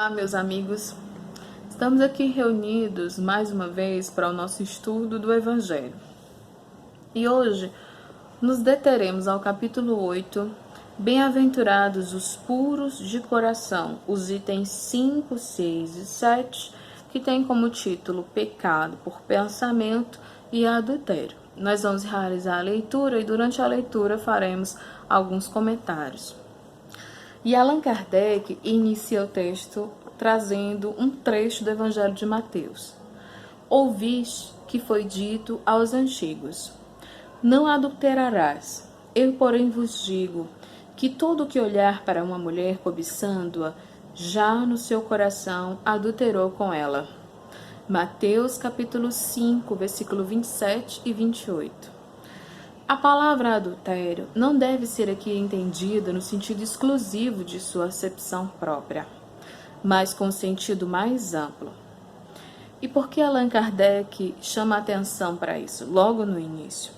Olá, meus amigos. Estamos aqui reunidos mais uma vez para o nosso estudo do Evangelho. E hoje nos deteremos ao capítulo 8, Bem-aventurados os puros de coração, os itens 5, 6 e 7, que tem como título Pecado por pensamento e adultério. Nós vamos realizar a leitura e durante a leitura faremos alguns comentários. E Allan Kardec inicia o texto trazendo um trecho do Evangelho de Mateus. Ouvis que foi dito aos antigos: não adulterarás. Eu, porém, vos digo que todo que olhar para uma mulher cobiçando-a, já no seu coração adulterou com ela. Mateus capítulo 5, versículo 27 e 28. A palavra adultério não deve ser aqui entendida no sentido exclusivo de sua acepção própria, mas com sentido mais amplo. E por que Allan Kardec chama atenção para isso logo no início?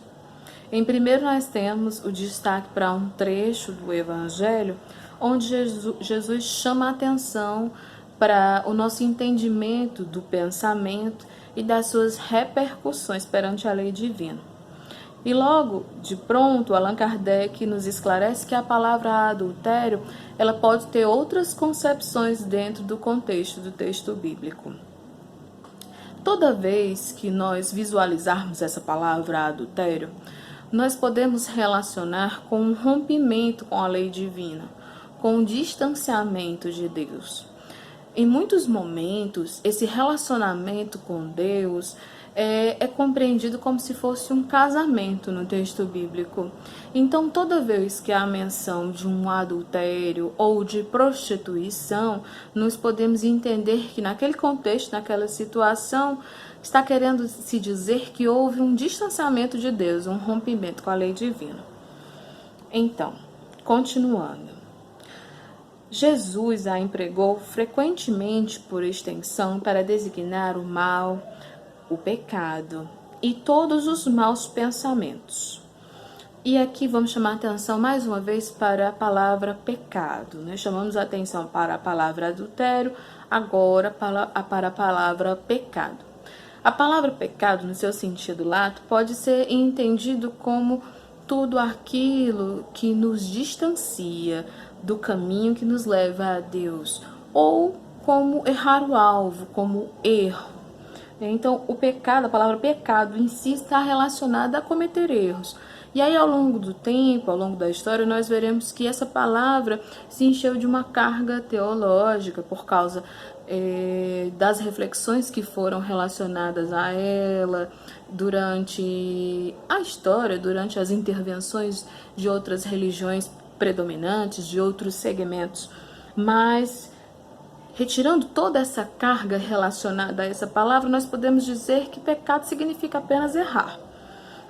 Em primeiro, nós temos o destaque para um trecho do Evangelho onde Jesus chama atenção para o nosso entendimento do pensamento e das suas repercussões perante a lei divina. E logo de pronto, Allan Kardec nos esclarece que a palavra adultério ela pode ter outras concepções dentro do contexto do texto bíblico. Toda vez que nós visualizarmos essa palavra adultério, nós podemos relacionar com um rompimento com a lei divina, com um distanciamento de Deus. Em muitos momentos, esse relacionamento com Deus é compreendido como se fosse um casamento no texto bíblico. Então, toda vez que há menção de um adultério ou de prostituição, nós podemos entender que naquele contexto, naquela situação, está querendo se dizer que houve um distanciamento de Deus, um rompimento com a lei divina. Então, continuando. Jesus a empregou frequentemente por extensão para designar o mal, o pecado e todos os maus pensamentos. E aqui vamos chamar a atenção mais uma vez para a palavra pecado, né? Chamamos a atenção para a palavra adultério, agora para a palavra pecado. A palavra pecado, no seu sentido lato, pode ser entendido como tudo aquilo que nos distancia do caminho que nos leva a Deus, ou como errar o alvo, como erro. Então, o pecado, a palavra pecado em si está relacionada a cometer erros. E aí, ao longo do tempo, ao longo da história, nós veremos que essa palavra se encheu de uma carga teológica por causa das reflexões que foram relacionadas a ela durante a história, durante as intervenções de outras religiões predominantes, de outros segmentos. Mas retirando toda essa carga relacionada a essa palavra, nós podemos dizer que pecado significa apenas errar.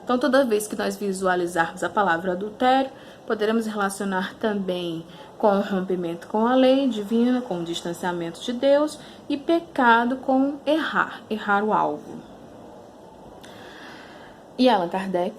Então, toda vez que nós visualizarmos a palavra adultério, poderemos relacionar também com o rompimento com a lei divina, com o distanciamento de Deus, e pecado com errar o alvo. E Allan Kardec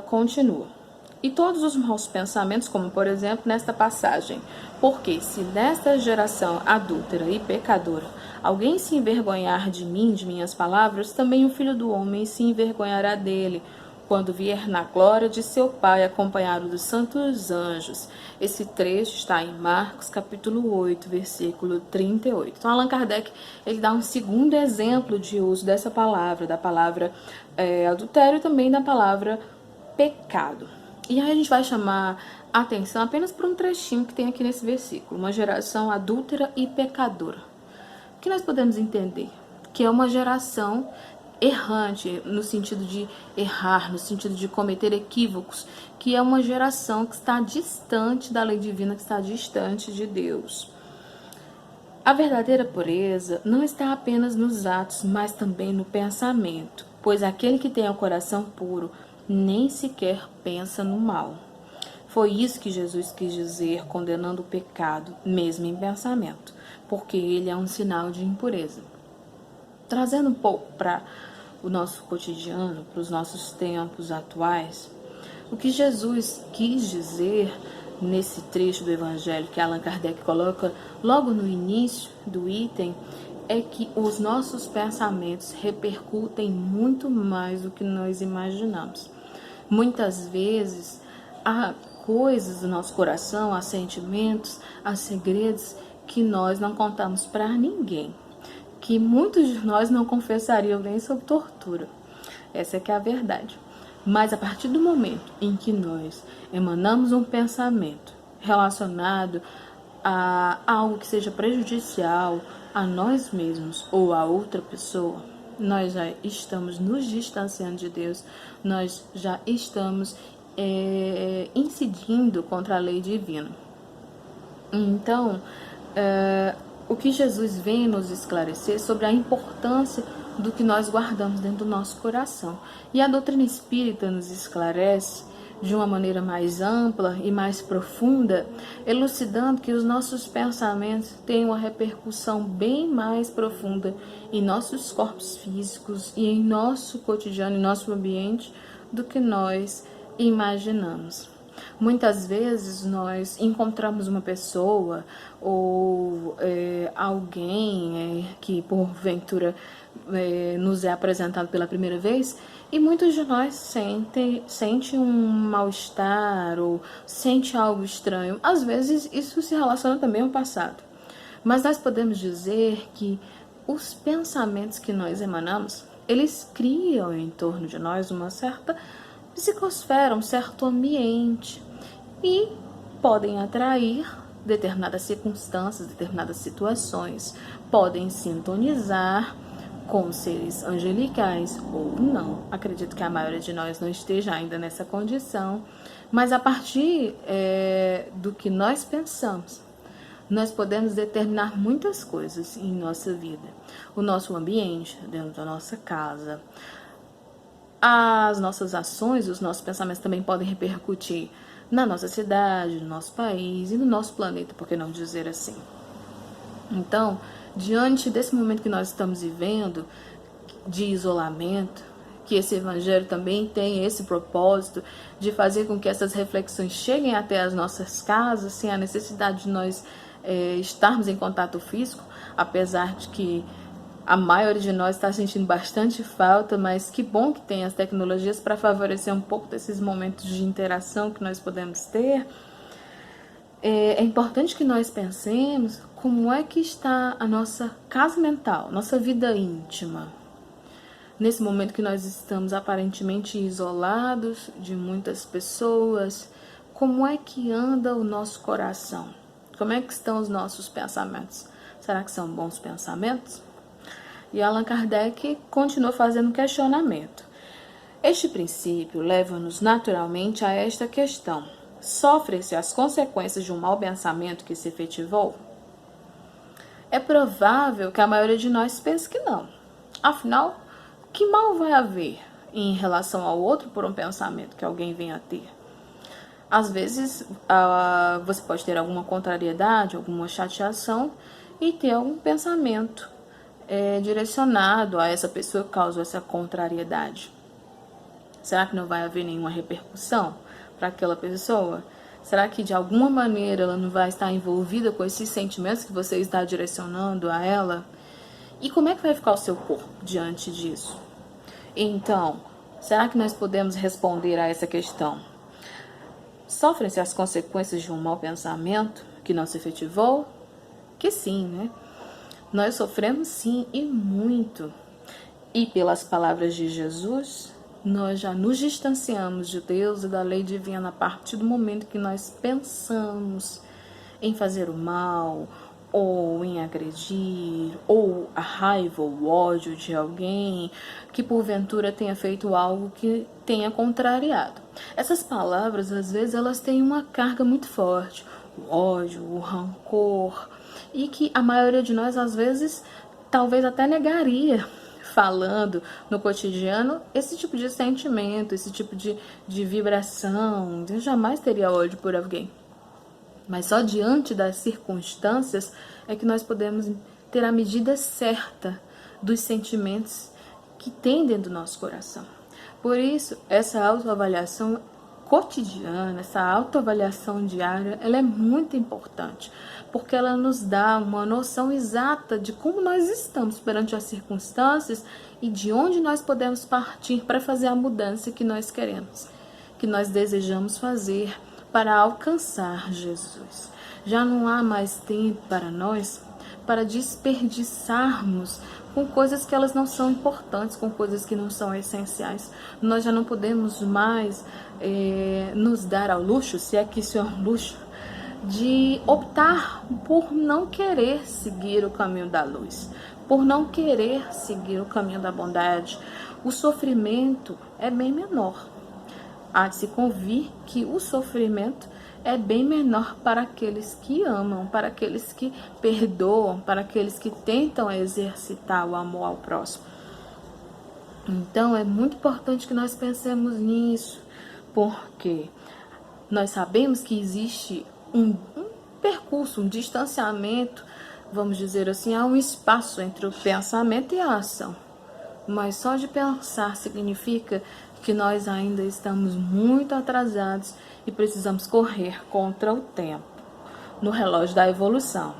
continua. E todos os maus pensamentos, como por exemplo nesta passagem, porque se nesta geração adúltera e pecadora alguém se envergonhar de mim, de minhas palavras, também o Filho do Homem se envergonhará dele, quando vier na glória de seu Pai, acompanhado dos santos anjos. Esse trecho está em Marcos, capítulo 8, versículo 38. Então, Allan Kardec ele dá um segundo exemplo de uso dessa palavra, da palavra adultério e também da palavra pecado. E aí a gente vai chamar a atenção apenas por um trechinho que tem aqui nesse versículo, uma geração adúltera e pecadora. O que nós podemos entender? Que é uma geração errante, no sentido de errar, no sentido de cometer equívocos, que é uma geração que está distante da lei divina, que está distante de Deus. A verdadeira pureza não está apenas nos atos, mas também no pensamento, pois aquele que tem o coração puro nem sequer pensa no mal. Foi isso que Jesus quis dizer, condenando o pecado, mesmo em pensamento, porque ele é um sinal de impureza. Trazendo um pouco para o nosso cotidiano, para os nossos tempos atuais, o que Jesus quis dizer nesse trecho do Evangelho que Allan Kardec coloca logo no início do item, é que os nossos pensamentos repercutem muito mais do que nós imaginamos. Muitas vezes, há coisas do nosso coração, há sentimentos, há segredos que nós não contamos para ninguém, que muitos de nós não confessariam nem sob tortura. Essa é que é a verdade. Mas a partir do momento em que nós emanamos um pensamento relacionado a algo que seja prejudicial a nós mesmos ou a outra pessoa, nós já estamos nos distanciando de Deus, nós já estamos incidindo contra a lei divina. Então, o que Jesus vem nos esclarecer sobre a importância do que nós guardamos dentro do nosso coração. E a doutrina espírita nos esclarece de uma maneira mais ampla e mais profunda, elucidando que os nossos pensamentos têm uma repercussão bem mais profunda em nossos corpos físicos e em nosso cotidiano, em nosso ambiente, do que nós imaginamos. Muitas vezes nós encontramos uma pessoa ou alguém que porventura nos é apresentado pela primeira vez, e muitos de nós sentem um mal-estar ou sente algo estranho. Às vezes isso se relaciona também ao passado. Mas nós podemos dizer que os pensamentos que nós emanamos, eles criam em torno de nós uma certa psicosfera, um certo ambiente, e podem atrair determinadas circunstâncias, determinadas situações, podem sintonizar com seres angelicais ou não. Acredito que a maioria de nós não esteja ainda nessa condição, mas a partir do que nós pensamos, nós podemos determinar muitas coisas em nossa vida. O nosso ambiente, dentro da nossa casa, as nossas ações, os nossos pensamentos também podem repercutir na nossa cidade, no nosso país e no nosso planeta, por que não dizer assim? Então, diante desse momento que nós estamos vivendo, de isolamento, que esse evangelho também tem esse propósito de fazer com que essas reflexões cheguem até as nossas casas, sem a necessidade de nós estarmos em contato físico, apesar de que a maioria de nós está sentindo bastante falta, mas que bom que tem as tecnologias para favorecer um pouco desses momentos de interação que nós podemos ter. É importante que nós pensemos como é que está a nossa casa mental, nossa vida íntima. Nesse momento que nós estamos aparentemente isolados de muitas pessoas, como é que anda o nosso coração? Como é que estão os nossos pensamentos? Será que são bons pensamentos? E Allan Kardec continua fazendo um questionamento. Este princípio leva-nos naturalmente a esta questão. Sofrem-se as consequências de um mau pensamento que se efetivou? É provável que a maioria de nós pense que não. Afinal, que mal vai haver em relação ao outro por um pensamento que alguém venha a ter? Às vezes, você pode ter alguma contrariedade, alguma chateação e ter algum pensamento direcionado a essa pessoa que causou essa contrariedade. Será que não vai haver nenhuma repercussão para aquela pessoa? Será que de alguma maneira ela não vai estar envolvida com esses sentimentos que você está direcionando a ela? E como é que vai ficar o seu corpo diante disso? Então, será que nós podemos responder a essa questão? Sofrem-se as consequências de um mau pensamento que não se efetivou? Que sim, né? Nós sofremos sim, e muito. E pelas palavras de Jesus, nós já nos distanciamos de Deus e da lei divina a partir do momento que nós pensamos em fazer o mal, ou em agredir, ou a raiva ou o ódio de alguém que porventura tenha feito algo que tenha contrariado. Essas palavras, às vezes, elas têm uma carga muito forte, o ódio, o rancor, e que a maioria de nós, às vezes, talvez até negaria, falando no cotidiano, esse tipo de sentimento, esse tipo de vibração. Eu jamais teria ódio por alguém. Mas só diante das circunstâncias é que nós podemos ter a medida certa dos sentimentos que tem dentro do nosso coração. Por isso, essa autoavaliação cotidiana, essa autoavaliação diária, ela é muito importante, porque ela nos dá uma noção exata de como nós estamos perante as circunstâncias e de onde nós podemos partir para fazer a mudança que nós queremos, que nós desejamos fazer para alcançar Jesus. Já não há mais tempo para nós para desperdiçarmos com coisas que elas não são importantes, com coisas que não são essenciais. Nós já não podemos mais nos dar ao luxo, se é que isso é um luxo, de optar por não querer seguir o caminho da luz, por não querer seguir o caminho da bondade. O sofrimento é bem menor. Há de se convir que o sofrimento é bem menor para aqueles que amam, para aqueles que perdoam, para aqueles que tentam exercitar o amor ao próximo. Então é muito importante que nós pensemos nisso, porque nós sabemos que existe um percurso, um distanciamento, vamos dizer assim, há um espaço entre o pensamento e a ação. Mas só de pensar significa que nós ainda estamos muito atrasados e precisamos correr contra o tempo no relógio da evolução.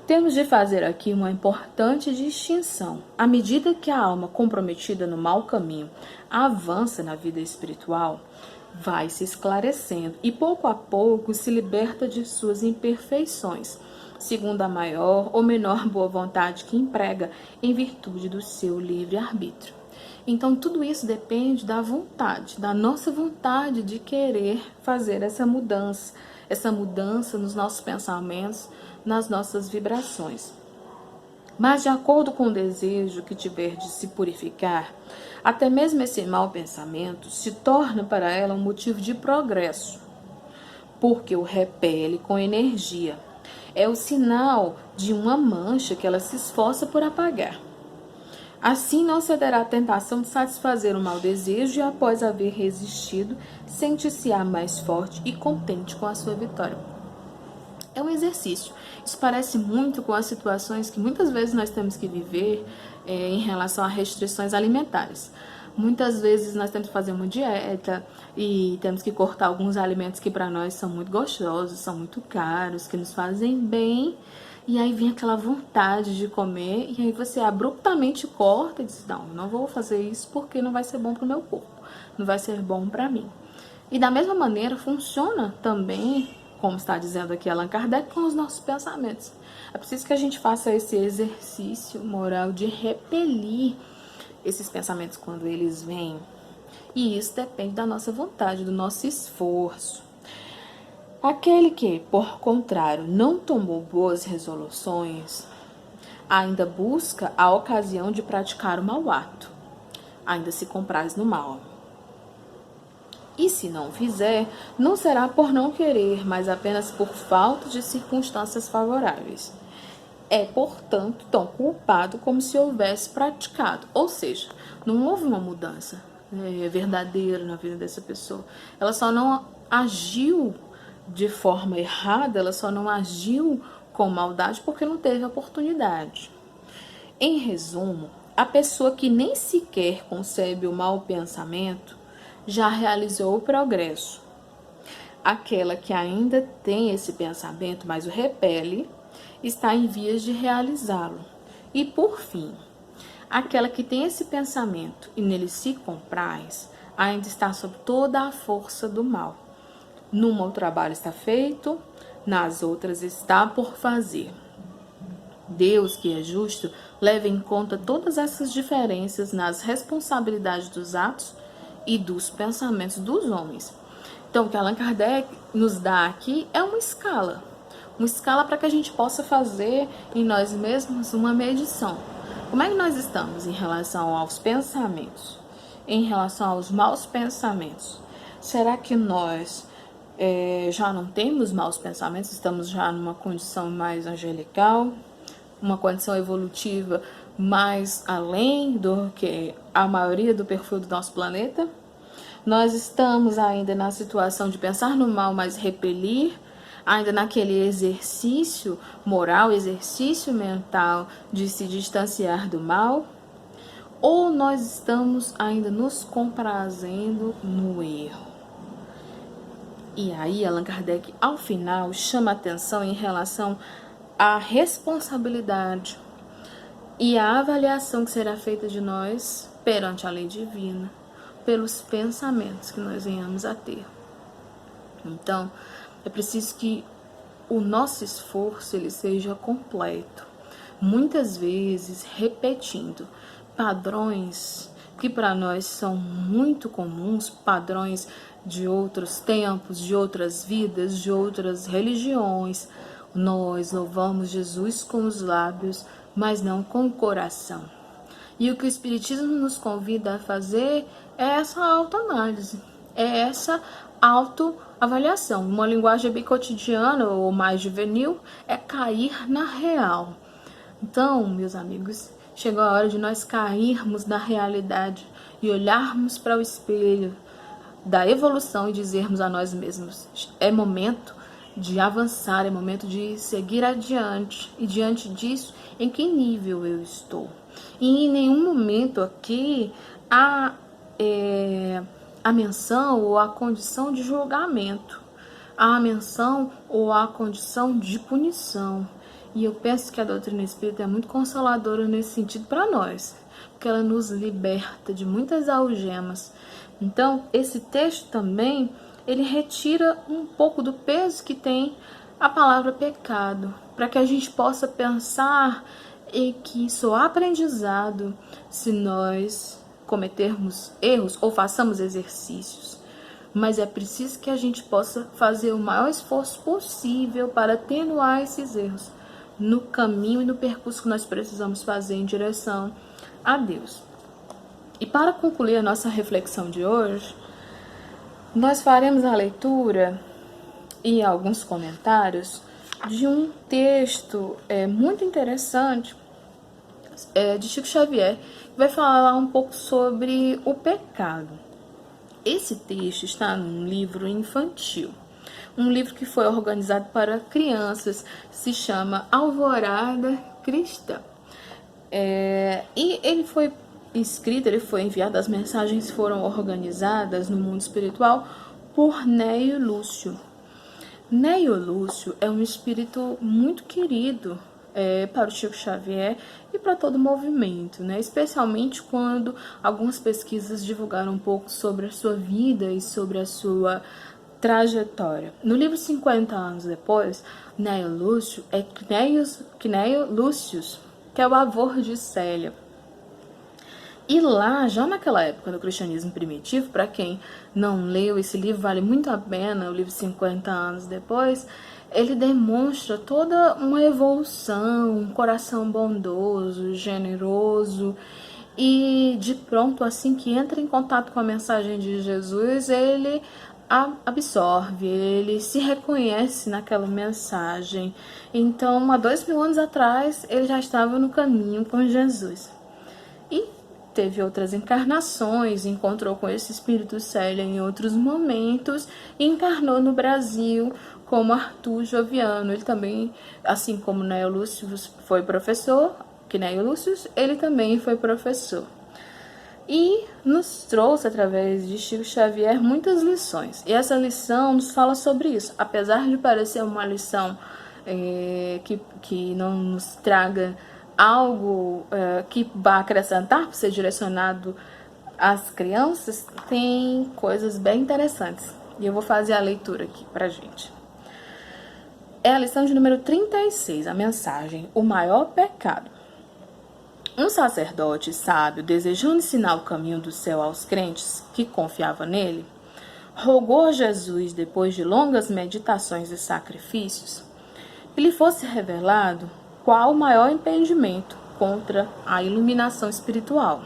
Temos de fazer aqui uma importante distinção. À medida que a alma comprometida no mau caminho avança na vida espiritual, vai se esclarecendo e pouco a pouco se liberta de suas imperfeições, segundo a maior ou menor boa vontade que emprega em virtude do seu livre-arbítrio. Então, tudo isso depende da vontade, da nossa vontade de querer fazer essa mudança nos nossos pensamentos, nas nossas vibrações. Mas, de acordo com o desejo que tiver de se purificar, até mesmo esse mau pensamento se torna para ela um motivo de progresso, porque o repele com energia. É o sinal de uma mancha que ela se esforça por apagar. Assim não cederá à tentação de satisfazer o mau desejo e, após haver resistido, sente-se-á mais forte e contente com a sua vitória. É um exercício. Isso parece muito com as situações que muitas vezes nós temos que viver em relação a restrições alimentares. Muitas vezes nós temos que fazer uma dieta e temos que cortar alguns alimentos que para nós são muito gostosos, são muito caros, que nos fazem bem. E aí vem aquela vontade de comer e aí você abruptamente corta e diz, não vou fazer isso porque não vai ser bom para o meu corpo, não vai ser bom para mim. E da mesma maneira funciona também, como está dizendo aqui Allan Kardec, com os nossos pensamentos. É preciso que a gente faça esse exercício moral de repelir esses pensamentos quando eles vêm. E isso depende da nossa vontade, do nosso esforço. Aquele que, por contrário, não tomou boas resoluções, ainda busca a ocasião de praticar o mau ato, ainda se compraz no mal. E se não fizer, não será por não querer, mas apenas por falta de circunstâncias favoráveis. É, portanto, tão culpado como se houvesse praticado. Ou seja, não houve uma mudança verdadeira na vida dessa pessoa. Ela só não agiu de forma errada, ela só não agiu com maldade porque não teve oportunidade. Em resumo, a pessoa que nem sequer concebe o mau pensamento já realizou o progresso. Aquela que ainda tem esse pensamento, mas o repele, está em vias de realizá-lo. E por fim, aquela que tem esse pensamento e nele se compraz, ainda está sob toda a força do mal. Numa o trabalho está feito, nas outras está por fazer. Deus, que é justo, leva em conta todas essas diferenças nas responsabilidades dos atos e dos pensamentos dos homens. Então, o que Allan Kardec nos dá aqui é uma escala para que a gente possa fazer em nós mesmos uma medição. Como é que nós estamos em relação aos pensamentos, em relação aos maus pensamentos? Será que nós já não temos maus pensamentos? Estamos já numa condição mais angelical, uma condição evolutiva mais além do que a maioria do perfil do nosso planeta? Nós estamos ainda na situação de pensar no mal, mas repelir, ainda naquele exercício moral, exercício mental de se distanciar do mal? Ou nós estamos ainda nos comprazendo no erro? E aí Allan Kardec, ao final, chama atenção em relação à responsabilidade e à avaliação que será feita de nós perante a lei divina, pelos pensamentos que nós venhamos a ter. Então, é preciso que o nosso esforço ele seja completo, muitas vezes repetindo padrões que para nós são muito comuns, padrões de outros tempos, de outras vidas, de outras religiões. Nós louvamos Jesus com os lábios, mas não com o coração. E o que o Espiritismo nos convida a fazer é essa autoanálise, é essa autoavaliação. Uma linguagem bem cotidiana ou mais juvenil é cair na real. Então, meus amigos, chegou a hora de nós cairmos na realidade e olharmos para o espelho da evolução e dizermos a nós mesmos: é momento de avançar, é momento de seguir adiante. E diante disso, em que nível eu estou? E em nenhum momento aqui há a menção ou a condição de julgamento, há a menção ou a condição de punição. E eu penso que a doutrina espírita é muito consoladora nesse sentido para nós, porque ela nos liberta de muitas algemas. Então, esse texto também, ele retira um pouco do peso que tem a palavra pecado, para que a gente possa pensar em que isso é aprendizado se nós cometermos erros ou façamos exercícios. Mas é preciso que a gente possa fazer o maior esforço possível para atenuar esses erros no caminho e no percurso que nós precisamos fazer em direção a Deus. E para concluir a nossa reflexão de hoje, nós faremos a leitura e alguns comentários de um texto muito interessante de Chico Xavier, que vai falar um pouco sobre o pecado. Esse texto está num livro infantil, um livro que foi organizado para crianças, se chama Alvorada Cristã. E ele foi escrito, ele foi enviado, as mensagens foram organizadas no mundo espiritual por Neio Lúcio. Neio Lúcio é um espírito muito querido para o Chico Xavier e para todo o movimento, né? Especialmente quando algumas pesquisas divulgaram um pouco sobre a sua vida e sobre a sua trajetória. No livro 50 anos depois, Neio Lúcio é Cneio Lúcius, que é o avô de Célia. E lá, já naquela época do cristianismo primitivo, para quem não leu esse livro, vale muito a pena, o livro 50 anos depois, ele demonstra toda uma evolução, um coração bondoso, generoso, e de pronto, assim que entra em contato com a mensagem de Jesus, ele absorve, ele se reconhece naquela mensagem. Então, há 2000 anos atrás, ele já estava no caminho com Jesus. E teve outras encarnações, encontrou com esse espírito Célia em outros momentos, e encarnou no Brasil como Arthur Joviano. Ele também, assim como Neio Lúcio foi professor, que Neio Lúcio, ele também foi professor. E nos trouxe, através de Chico Xavier, muitas lições. E essa lição nos fala sobre isso. Apesar de parecer uma lição que não nos traga algo que vá acrescentar para ser direcionado às crianças, tem coisas bem interessantes. E eu vou fazer a leitura aqui pra gente. É a lição de número 36, a mensagem: o maior pecado. Um sacerdote sábio, desejando ensinar o caminho do céu aos crentes que confiavam nele, rogou a Jesus, depois de longas meditações e sacrifícios, que lhe fosse revelado qual o maior impedimento contra a iluminação espiritual.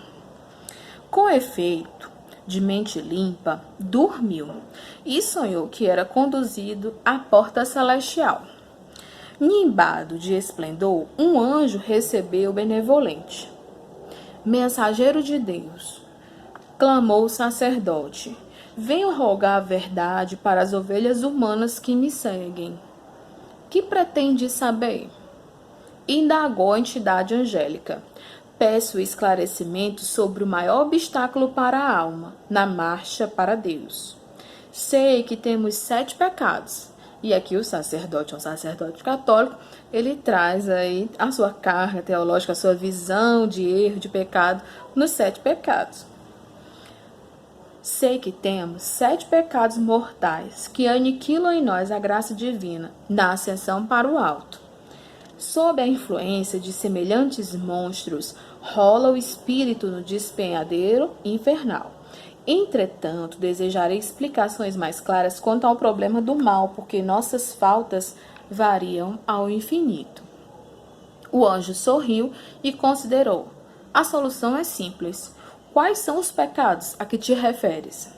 Com efeito, de mente limpa, dormiu e sonhou que era conduzido à porta celestial. Nimbado de esplendor, um anjo recebeu benevolente. Mensageiro de Deus, clamou o sacerdote: venho rogar a verdade para as ovelhas humanas que me seguem. Que pretende saber? Indagou a entidade angélica: peço esclarecimento sobre o maior obstáculo para a alma na marcha para Deus. Sei que temos 7 pecados. E aqui o sacerdote, um sacerdote católico, ele traz aí a sua carga teológica, a sua visão de erro, de pecado, nos 7 pecados. Sei que temos 7 pecados mortais que aniquilam em nós a graça divina na ascensão para o alto. Sob a influência de semelhantes monstros, rola o espírito no despenhadeiro infernal. Entretanto, desejarei explicações mais claras quanto ao problema do mal, porque nossas faltas variam ao infinito. O anjo sorriu e considerou. A solução é simples. Quais são os pecados a que te referes?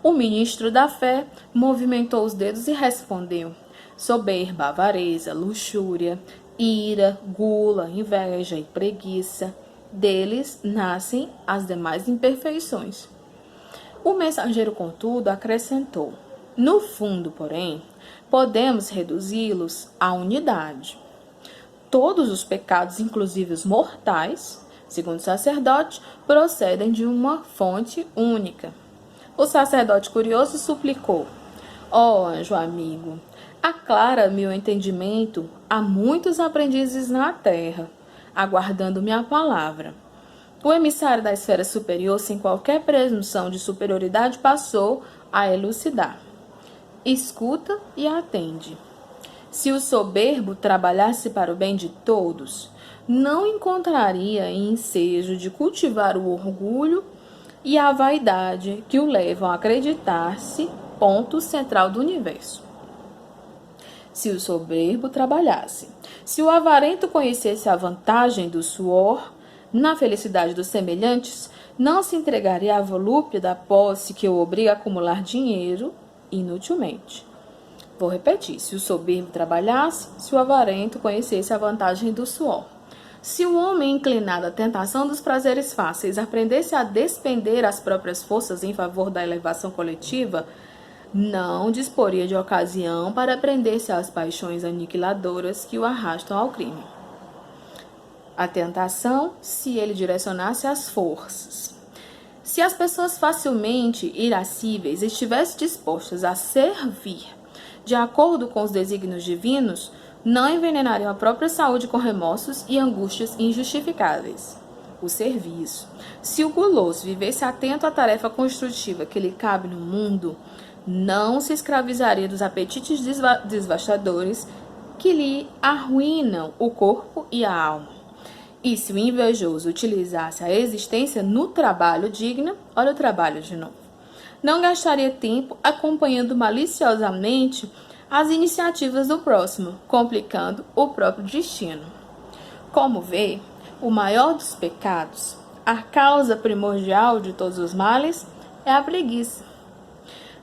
O ministro da fé movimentou os dedos e respondeu: soberba, avareza, luxúria, ira, gula, inveja e preguiça. Deles nascem as demais imperfeições. O mensageiro, contudo, acrescentou: no fundo, porém, podemos reduzi-los à unidade. Todos os pecados, inclusive os mortais, segundo o sacerdote, procedem de uma fonte única. O sacerdote curioso suplicou: ó anjo amigo, aclara-me o entendimento. Há muitos aprendizes na terra, aguardando minha palavra. O emissário da esfera superior, sem qualquer presunção de superioridade, passou a elucidar. Escuta e atende. Se o soberbo trabalhasse para o bem de todos, não encontraria ensejo de cultivar o orgulho e a vaidade que o levam a acreditar-se ponto central do universo. Se o soberbo trabalhasse, se o avarento conhecesse a vantagem do suor na felicidade dos semelhantes, não se entregaria à volúpia da posse que o obriga a acumular dinheiro inutilmente. Vou repetir: se o soberbo trabalhasse, se o avarento conhecesse a vantagem do suor. Se o homem inclinado à tentação dos prazeres fáceis aprendesse a despender as próprias forças em favor da elevação coletiva, não disporia de ocasião para prender-se às paixões aniquiladoras que o arrastam ao crime. A tentação, se ele direcionasse as forças. Se as pessoas facilmente irascíveis estivessem dispostas a servir de acordo com os desígnios divinos, não envenenariam a própria saúde com remorsos e angústias injustificáveis. O serviço. Se o guloso vivesse atento à tarefa construtiva que lhe cabe no mundo, não se escravizaria dos apetites devastadores que lhe arruinam o corpo e a alma. E se o invejoso utilizasse a existência no trabalho digno, olha o trabalho de novo, não gastaria tempo acompanhando maliciosamente as iniciativas do próximo, complicando o próprio destino. Como vê, o maior dos pecados, a causa primordial de todos os males, é a preguiça.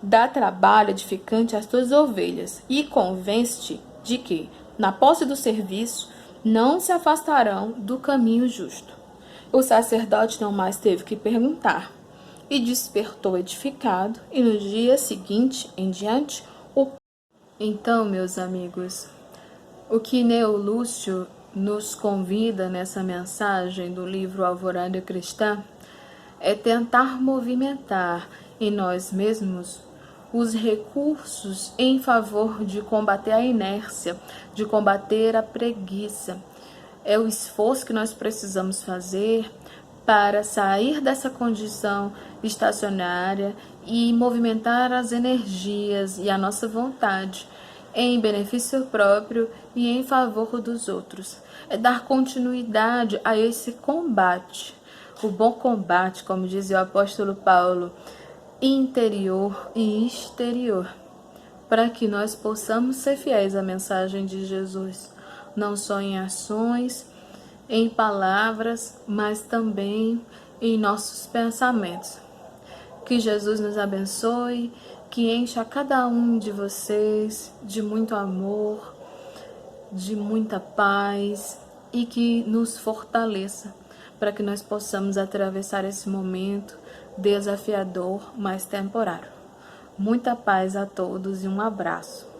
Dá trabalho edificante às tuas ovelhas e convence-te de que, na posse do serviço, não se afastarão do caminho justo. O sacerdote não mais teve que perguntar, e despertou edificado, e no dia seguinte em diante, Então, meus amigos, o que Neo Lúcio nos convida nessa mensagem do livro Alvorada Cristã é tentar movimentar em nós mesmos os recursos em favor de combater a inércia, de combater a preguiça. É o esforço que nós precisamos fazer para sair dessa condição estacionária e movimentar as energias e a nossa vontade em benefício próprio e em favor dos outros. É dar continuidade a esse combate, o bom combate, como dizia o apóstolo Paulo, interior e exterior, para que nós possamos ser fiéis à mensagem de Jesus, não só em ações, em palavras, mas também em nossos pensamentos. Que Jesus nos abençoe, que encha cada um de vocês de muito amor, de muita paz e que nos fortaleça para que nós possamos atravessar esse momento desafiador, mas temporário. Muita paz a todos e um abraço.